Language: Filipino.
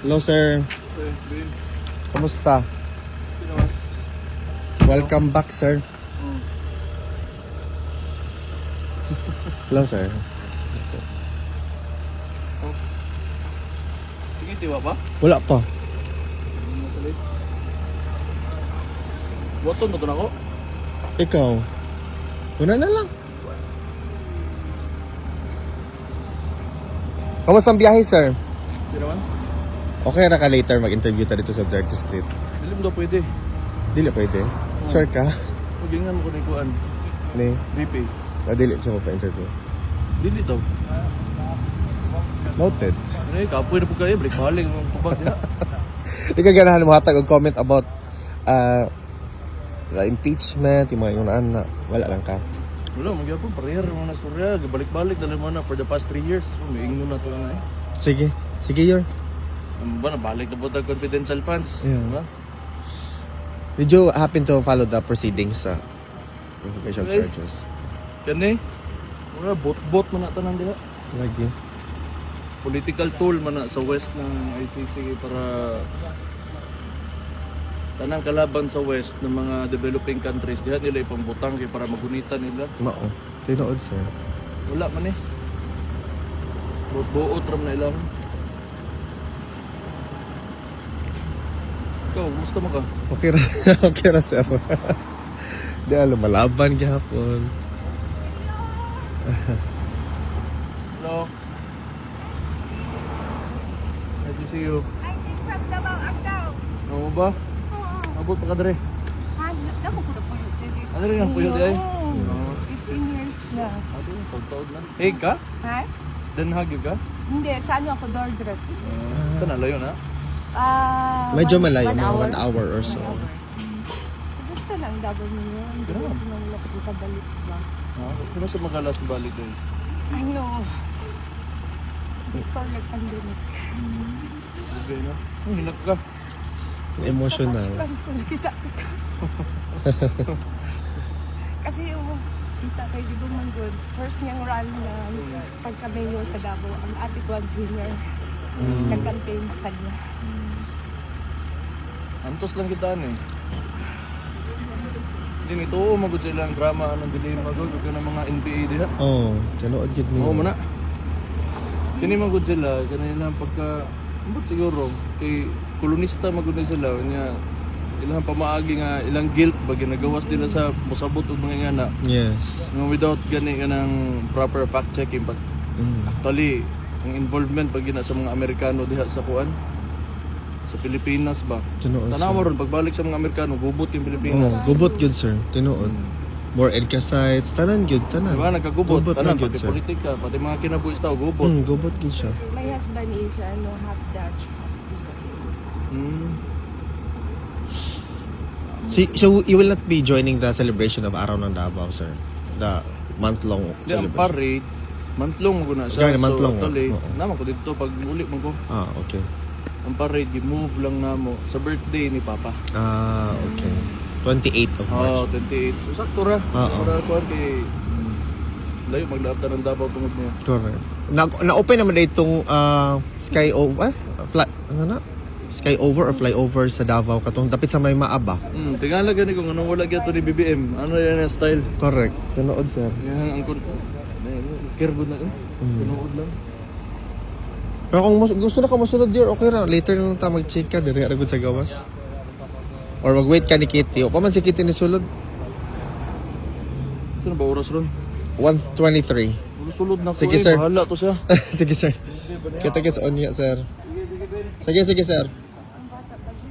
Hello, sir. Kumusta? Welcome back, sir. Hello, sir. Sige, tiwa ba? Wala pa. Boton na ako. Ikaw? Una na lang. Kamusta ang biyahe, sir? Di naman. Okay na ka later mag-interview tayo dito sa Dirty Street. Dilim daw pwede. Dili pwede. Sure ka? Magingan mo ko na ikuan. Ni? BP. Dili siya mo pa-interview. Dili daw. Noted. Ano eh, kapoy na po kayo. Balik baling ang pabag niya. Di ka ganahan mo hatag og comment about the impeachment, yung mga yung na wala lang ka. Wala, magyapon. Parehar mo na storya. Balik-balik dali mo na for the past 3 years. May ingo na ito na eh. Sige. Sige, Yor. Ano ba, nabalik na po the confidential funds. Yeah. Diba? Did you happen to follow the proceedings sa official Eh. charges? Yan eh. Wala, bot-bot mo na tanang dila. Lagi. Political tool man na sa west ng ICC para tanang kalaban sa west ng mga developing countries diyan nila ipambutang kay para magunitan nila. Mao. Tinood, sir. Wala man eh. Buot ram na ilang. Ikaw, gusto mo ka? Okay ra. Okay ra, sir. Di alam, malaban gihapon. Hello? Nice to see you. Ay, from Davao, Agdao. Ano mo ba? Oo. Abot pa ka dere. Naku ko na po yung series. Ano rin ang puyo di ay? 15 years na. Ano yung taod na? Hey ka? Ha? Den Haag ka? Hindi, sa ano ako, Dordrecht. Saan na layo na? Medyo malayo, 1 mga 1 hour or so. Gusto lang, double mo yun. Hindi Grabe. ko nang lapit ikabalik lang. Kung sa magalas balik guys? I know. Before nag-pandemic. Okay na. Hinak ka. Emotional. Tapos lang ko nakita. Kasi yung si Tatay Digong Manggod, first niyang run na pagka-mayo sa Davao, ang ate ko ang senior. Nag-campaign sa kanya. Antos lang kita eh. Hindi ito, magod sila ang drama ng dilim magod ka ng mga NBA diha. Oh, tinood gid mo. Oo man na. Kini magod sila, kanila pagka ambot siguro kay kolonista magod na sila nya ilang pamaagi nga ilang guilt ba ginagawas nila sa musabot og mga ingana. Yes. No, without gani kanang proper fact checking but actually ang involvement pag gina sa mga Amerikano diha sa kuan sa Pilipinas ba. Tinood. Tanawa ron pagbalik sa mga Amerikano gubot yung Oh, Pilipinas. gubot yun, sir. Tinood. More EDCA sites. Tanan yun, tanan. Diba nagkagubot Gubot tanan lang yun, pati sir. politika pati mga kinabuhis tao gubot. Gubot yun siya. My husband is half Dutch, half Mm. So, you will not be joining the celebration of Araw ng Davao, sir? The month-long Di ang celebration? parade month-long ko na siya. Gani, month-long, So actually, oo. naman ko dito pag uli man ko. Okay. Ang parade gi-move lang namo sa birthday ni Papa. Okay. 28th of March. 28. So sakto ra. Oo. Para kuan kay layo maglaabta ng Davao tungod niya. Correct. Na-open naman na itong sky over, sky over or flyover sa Davao katong dapit sa may maaba. Tingala gani kung anong wala gyud ni BBM. Ano yan yung style? Correct. Tinood, sir. Yan ang curve na Tunood lang. Pero kung gusto na ka masunod dear, okay ra. Later na lang tayo mag-check ka. Diri ra gud sa gawas. Or mag-wait ka ni Kitty. O pa man si Kitty ni sulod. Sino ba oras ron? 1:23. Sulod na ko Sige, sir. Bahala to siya. Sige, sir. Kita-kits on niya, sir. Sige, sir.